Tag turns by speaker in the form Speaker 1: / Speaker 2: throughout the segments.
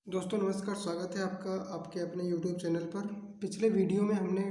Speaker 1: दोस्तों नमस्कार, स्वागत है आपका आपके अपने YouTube चैनल पर। पिछले वीडियो में हमने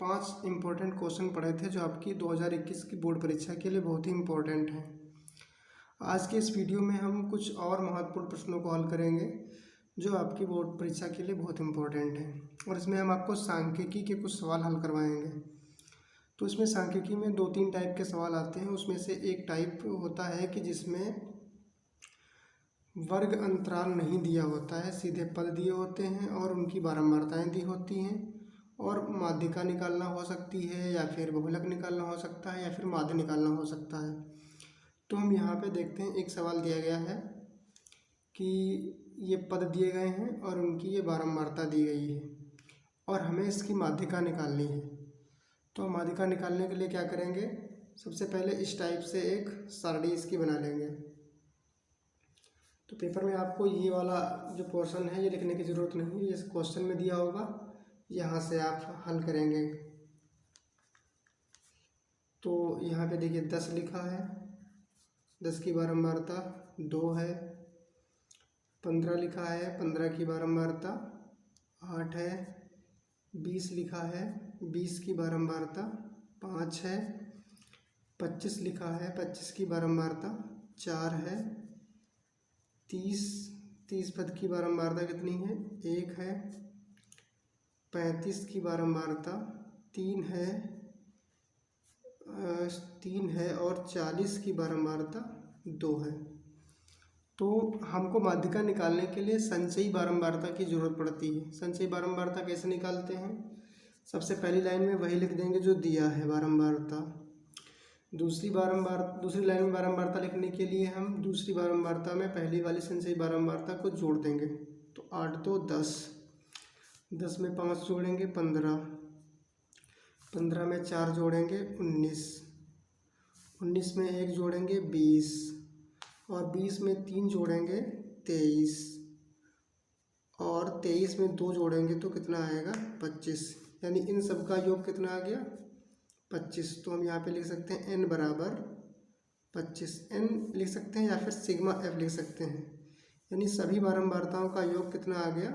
Speaker 1: 5 इम्पोर्टेंट क्वेश्चन पढ़े थे जो आपकी 2021 की बोर्ड परीक्षा के लिए बहुत ही इम्पोर्टेंट हैं। आज के इस वीडियो में हम कुछ और महत्वपूर्ण प्रश्नों को हल करेंगे जो आपकी बोर्ड परीक्षा के लिए बहुत इम्पोर्टेंट हैं, और इसमें हम आपको सांख्यिकी के कुछ सवाल हल करवाएंगे। तो इसमें सांख्यिकी में 2-3 टाइप के सवाल आते हैं। उसमें से एक टाइप होता है कि जिसमें वर्ग अंतराल नहीं दिया होता है, सीधे पद दिए होते हैं और उनकी बारंबारताएं दी होती हैं, और माध्यिका निकालना हो सकती है या फिर बहुलक निकालना हो सकता है या फिर माध्य निकालना हो सकता है। तो हम यहाँ पे देखते हैं, एक सवाल दिया गया है कि ये पद दिए गए हैं और उनकी ये बारंबारता दी गई है और हमें इसकी माध्यिका निकालनी है। तो हम माध्यिका निकालने के लिए क्या करेंगे, सबसे पहले इस टाइप से एक सारणी इसकी बना लेंगे। तो पेपर में आपको ये वाला जो पोर्शन है ये लिखने की ज़रूरत नहीं है, ये क्वेश्चन में दिया होगा, यहाँ से आप हल करेंगे। तो यहाँ पे देखिए 10 लिखा है, 10 की बारंबारता 2 है। 15 लिखा है, 15 की बारंबारता 8 है। 20 लिखा है, 20 की बारंबारता 5 है। 25 लिखा है, 25 की बारंबारता 4 है। 30 पद की बारंबारता कितनी है, 1 है। 35 की बारंबारता 3 है, 3 है। और 40 की बारंबारता 2 है। तो हमको माध्यिका निकालने के लिए संचयी बारंबारता की ज़रूरत पड़ती है। संचयी बारंबारता कैसे निकालते हैं, सबसे पहली लाइन में वही लिख देंगे जो दिया है बारंबारता। दूसरी लाइन में बारंबारता लिखने के लिए हम दूसरी बारंबारता में पहली वाली संचयी बारंबारता को जोड़ देंगे। तो 8 2 10, 10 में 5 जोड़ेंगे 15, 15 में 4 जोड़ेंगे 19, 19 में 1 जोड़ेंगे 20, और 20 में 3 जोड़ेंगे 23, और 23 में 2 जोड़ेंगे तो कितना आएगा 25। यानी इन सब का योग कितना आ गया 25। तो हम यहाँ पे लिख सकते हैं n बराबर 25, n लिख सकते हैं या फिर सिग्मा f लिख सकते हैं। यानी सभी बारंबारताओं का योग कितना आ गया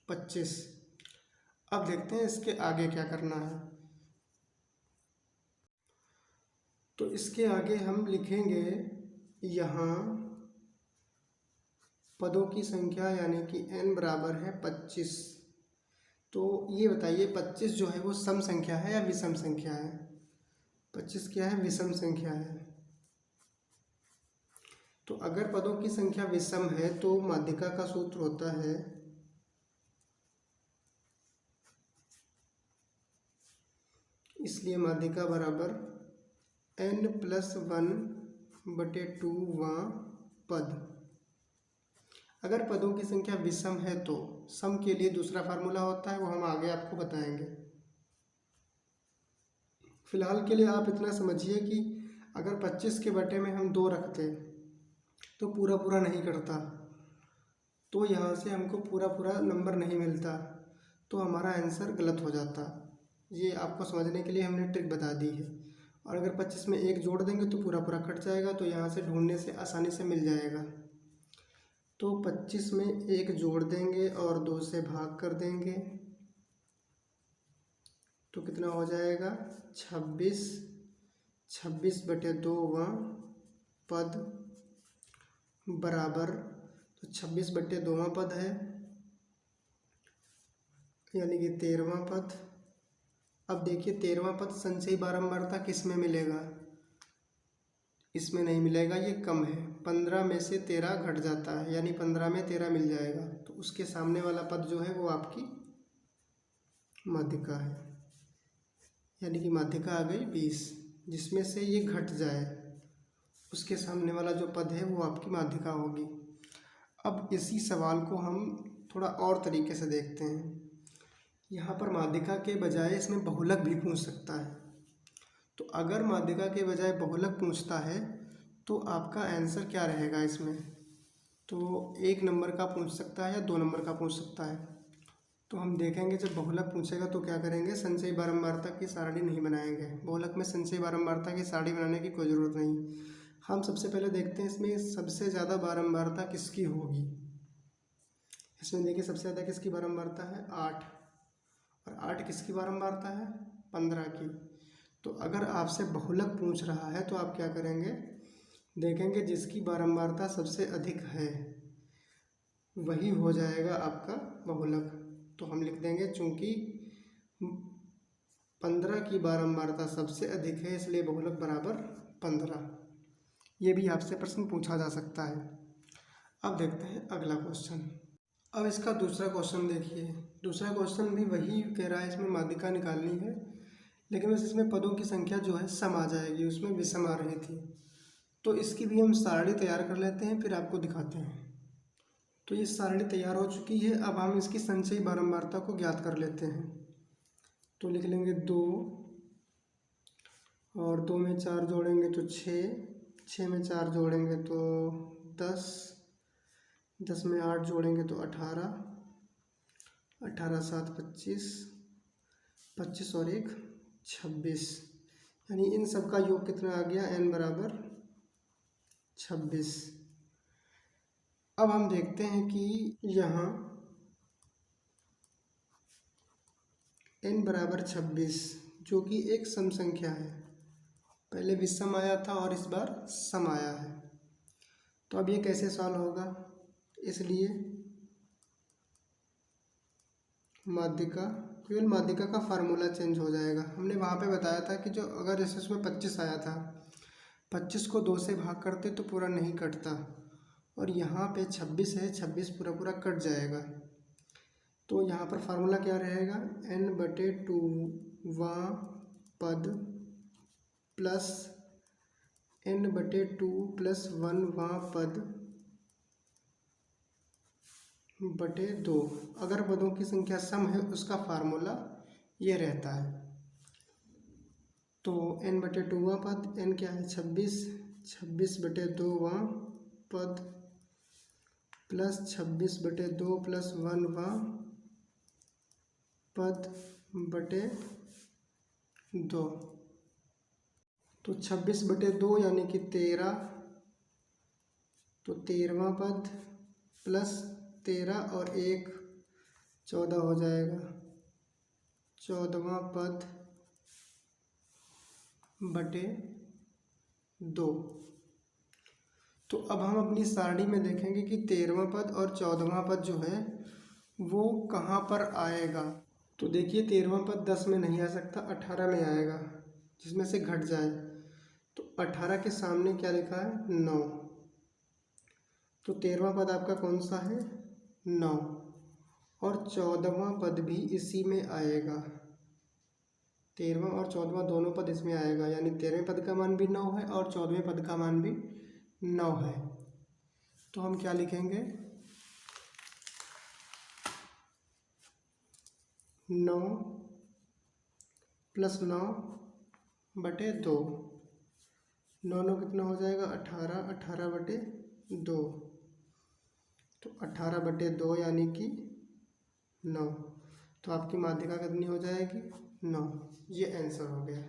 Speaker 1: 25। अब देखते हैं इसके आगे क्या करना है। तो इसके आगे हम लिखेंगे यहाँ पदों की संख्या, यानी कि n बराबर है 25। तो ये बताइए 25 जो है वो सम संख्या है या विषम संख्या है। 25 क्या है, विषम संख्या है। तो अगर पदों की संख्या विषम है तो माध्यिका का सूत्र होता है इसलिए माध्यिका बराबर n+1/2वां पद। अगर पदों की संख्या विषम है तो सम के लिए दूसरा फार्मूला होता है, वो हम आगे आपको बताएंगे। फिलहाल के लिए आप इतना समझिए कि अगर 25 के बटे में हम 2 रखते तो पूरा पूरा नहीं करता, तो यहाँ से हमको पूरा पूरा नंबर नहीं मिलता, तो हमारा आंसर गलत हो जाता। ये आपको समझने के लिए हमने ट्रिक बता दी है। और अगर 25 में 1 जोड़ देंगे तो पूरा पूरा कट जाएगा, तो यहाँ से ढूंढने से आसानी से मिल जाएगा। तो 25 में 1 जोड़ देंगे और 2 से भाग कर देंगे तो कितना हो जाएगा 26, 26/2वां पद बराबर, तो 26/2वां पद है यानी कि 13वां पद। अब देखिए 13वां पद संचयी बारंबारता किस में मिलेगा, इसमें नहीं मिलेगा, ये कम है। 15 में से 13 घट जाता है, यानी 15 में 13 मिल जाएगा, तो उसके सामने वाला पद जो है वो आपकी माध्यिका है। यानी कि माध्यिका आ गई 20, जिसमें से ये घट जाए उसके सामने वाला जो पद है वो आपकी माध्यिका होगी। अब इसी सवाल को हम थोड़ा और तरीके से देखते हैं। यहाँ पर माध्यिका के बजाय इसमें बहुलक भी पूछ सकता है। तो अगर माध्यिका के बजाय बहुलक पूछता है तो आपका आंसर क्या रहेगा इसमें, तो 1 नंबर का पूछ सकता है या 2 नंबर का पूछ सकता है। तो हम देखेंगे जब बहुलक पूछेगा तो क्या करेंगे, संचयी बारंबारता की सारणी नहीं बनाएंगे। बहुलक में संचयी बारंबारता की सारणी बनाने की कोई ज़रूरत नहीं। हम सबसे पहले देखते हैं इसमें सबसे ज़्यादा बारंबारता किसकी होगी, इसमें देखिए सबसे ज़्यादा किसकी बारंबारता है 8, और 8 किसकी बारंबारता है 15 की। तो अगर आपसे बहुलक पूछ रहा है तो आप क्या करेंगे, देखेंगे जिसकी बारंबारता सबसे अधिक है वही हो जाएगा आपका बहुलक। तो हम लिख देंगे चूँकि 15 की बारंबारता सबसे अधिक है इसलिए बहुलक बराबर 15। ये भी आपसे प्रश्न पूछा जा सकता है। अब देखते हैं अगला क्वेश्चन। अब इसका दूसरा क्वेश्चन देखिए। दूसरा क्वेश्चन भी वही कह रहा है, इसमें माध्यिका निकालनी है, लेकिन बस इसमें पदों की संख्या जो है सम आ जाएगी, उसमें विषम आ रही थी। तो इसकी भी हम सारणी तैयार कर लेते हैं, फिर आपको दिखाते हैं। तो ये सारणी तैयार हो चुकी है। अब हम इसकी संचयी बारंबारता को ज्ञात कर लेते हैं। तो लिख लेंगे 2, और 2 में 4 जोड़ेंगे तो 6, 6 में 4 जोड़ेंगे तो 10, 10 में 8 जोड़ेंगे तो 18, 18 7 25, 25 और 1 26, यानी इन सब का योग कितना आ गया n बराबर 26। अब हम देखते हैं कि यहाँ n बराबर 26 जो कि एक सम संख्या है, पहले विषम आया था और इस बार सम आया है। तो अब ये कैसे सॉल्व होगा, इसलिए माध्यिका, केवल माध्यिका का फार्मूला चेंज हो जाएगा। हमने वहाँ पे बताया था कि जो अगर जैसे उसमें 25 आया था, 25 को 2 से भाग करते तो पूरा नहीं कटता, और यहाँ पे 26 है, 26 पूरा पूरा कट जाएगा। तो यहाँ पर फार्मूला क्या रहेगा, n/2वां पद प्लस n/2 प्लस 1वां पद बटे 2। अगर पदों की संख्या सम है उसका फार्मूला ये रहता है। तो n/2वां पद, n क्या है 26, 26/2वां पद प्लस 26/2 प्लस 1वां पद बटे 2। तो 26/2 यानी कि 13, तो 13वां पद प्लस 13 और 1 14 हो जाएगा, 14वां पद बटे 2। तो अब हम अपनी सारणी में देखेंगे कि 13वां पद और 14वां पद जो है वो कहाँ पर आएगा। तो देखिए 13वां पद 10 में नहीं आ सकता, 18 में आएगा, जिसमें से घट जाए। तो 18 के सामने क्या लिखा है 9, तो 13वां पद आपका कौन सा है 9, और 14वां पद भी इसी में आएगा। 13वां और 14वां दोनों पद इसमें आएगा, यानी 13वें पद का मान भी 9 है और 14वें पद का मान भी 9 है। तो हम क्या लिखेंगे 9 प्लस 9 बटे 2, 9 9 कितना हो जाएगा 18, 18 बटे 2, तो 18 बटे 2 यानी कि 9। तो आपकी माध्यिका कितनी हो जाएगी 9। ये आंसर हो गया।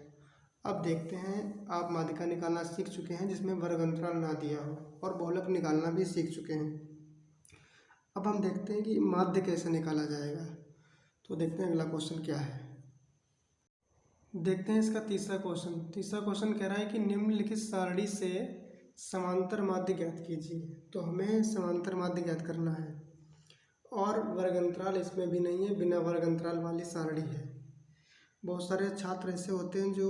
Speaker 1: अब देखते हैं, आप माध्यिका निकालना सीख चुके हैं जिसमें वर्ग अंतराल ना दिया हो, और बहुलक निकालना भी सीख चुके हैं। अब हम देखते हैं कि माध्य कैसे निकाला जाएगा। तो देखते हैं अगला क्वेश्चन क्या है। देखते हैं इसका तीसरा क्वेश्चन। तीसरा क्वेश्चन कह रहा है कि निम्नलिखित सारणी से समांतर माध्य ज्ञात कीजिए। तो हमें समांतर माध्य ज्ञात करना है, और वर्ग अंतराल इसमें भी नहीं है, बिना वर्ग अंतराल वाली सारणी है। बहुत सारे छात्र ऐसे होते हैं जो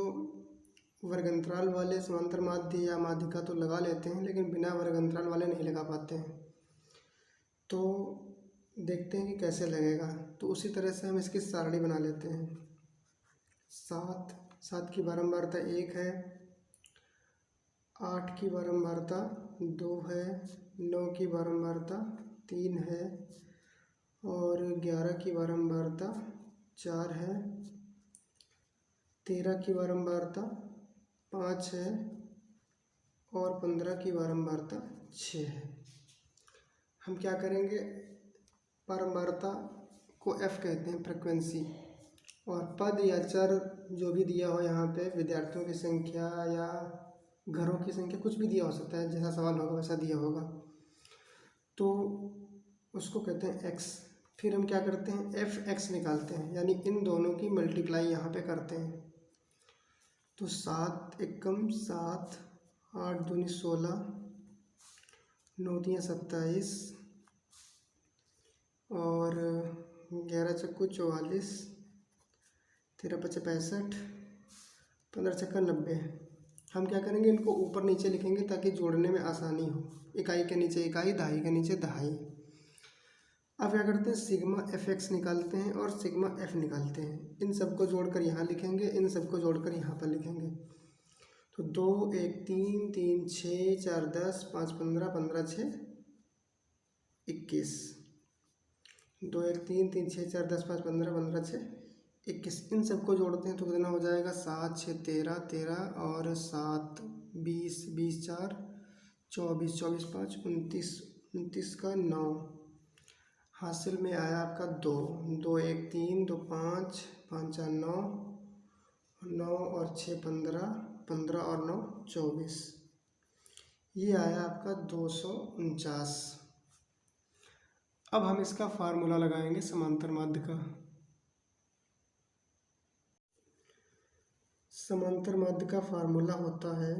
Speaker 1: वर्ग अंतराल वाले समांतर माध्य या माध्यिका तो लगा लेते हैं, लेकिन बिना वर्ग अंतराल वाले नहीं लगा पाते हैं। तो देखते हैं कि कैसे लगेगा। तो उसी तरह से हम इसकी सारणी बना लेते हैं। 7, 7 की बारंबारता 1 है, 8 की बारंबारता 2 है, 9 की बारंबारता 3 है, और 11 की बारंबारता 4 है, 13 की बारंबारता 5 है, और 15 की बारंबारता 6 है। हम क्या करेंगे, बारंबारता को F कहते हैं, फ्रिक्वेंसी, और पद या चर जो भी दिया हो यहाँ पे, विद्यार्थियों की संख्या या घरों की संख्या, कुछ भी दिया हो सकता है, जैसा सवाल होगा वैसा दिया होगा। तो उसको कहते हैं एक्स। फिर हम क्या करते हैं, एफ एक्स निकालते हैं, यानी इन दोनों की मल्टीप्लाई यहाँ पे करते हैं। तो 7 एकम 7, 8 दूनी 16, 9 तियाँ 27 और 11 चक्कू 44, 13 पचे 65, 15 छक्का 90। हम क्या करेंगे, इनको ऊपर नीचे लिखेंगे ताकि जोड़ने में आसानी हो। इकाई के नीचे इकाई, दहाई के नीचे दहाई। अब क्या करते हैं, सिग्मा एफ एक्स निकालते हैं और सिग्मा एफ निकालते हैं। इन सबको जोड़कर यहाँ लिखेंगे, इन सबको जोड़कर यहाँ पर लिखेंगे। तो 2 1 3 3 6 4 10 5 15 15 6 21, 2 1 3 3 6 4 10 5 15 15 6 21। इन सबको जोड़ते हैं तो कितना हो जाएगा, 7 6 13 13 और 7 20 20 4 24 24 5 29 29 का 9। हासिल में आया आपका 2 2 1 3 2 5 5 4 9 9 और 6 15 15 और 9 24। ये आया आपका 249। अब हम इसका फार्मूला लगाएंगे समांतर माध्य का। समांतर माध्य का फार्मूला होता है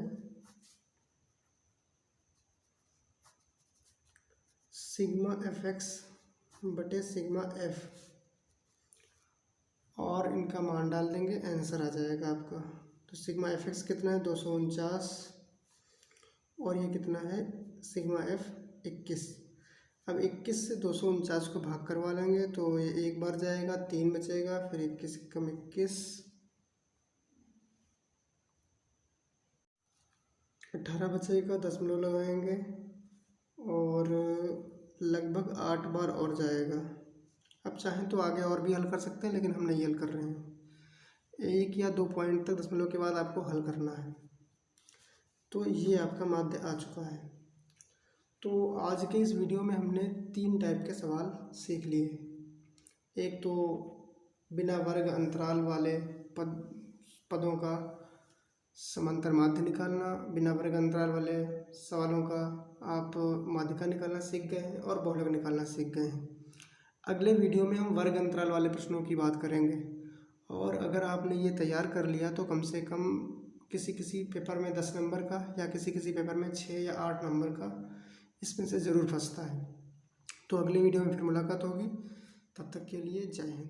Speaker 1: सिग्मा एफ एक्स बटे सिग्मा एफ, और इनका मान डाल देंगे, आंसर आ जाएगा आपका। तो सिग्मा एफ एक्स कितना है, 249, और ये कितना है सिग्मा एफ 21। अब 21 से 249 को भाग करवा लेंगे तो ये एक बार जाएगा, 3 बचेगा, फिर 21 कम 21, 18 बचेगा, दशमलव लगाएंगे और लगभग 8 बार और जाएगा। अब चाहें तो आगे और भी हल कर सकते हैं, लेकिन हम नहीं हल कर रहे हैं। 1 या 2 पॉइंट तक दशमलव के बाद आपको हल करना है। तो ये आपका माध्य आ चुका है। तो आज के इस वीडियो में हमने 3 टाइप के सवाल सीख लिए। एक तो बिना वर्ग अंतराल वाले पदों का समांतर माध्य निकालना, बिना वर्ग अंतराल वाले सवालों का आप माध्यिका निकालना सीख गए हैं और बहुलक निकालना सीख गए हैं। अगले वीडियो में हम वर्ग अंतराल वाले प्रश्नों की बात करेंगे। और अगर आपने ये तैयार कर लिया तो कम से कम किसी किसी पेपर में 10 नंबर का या किसी किसी पेपर में 6 या 8 नंबर का इसमें से ज़रूर फंसता है। तो अगली वीडियो में फिर मुलाकात होगी, तब तक के लिए जय हिंद।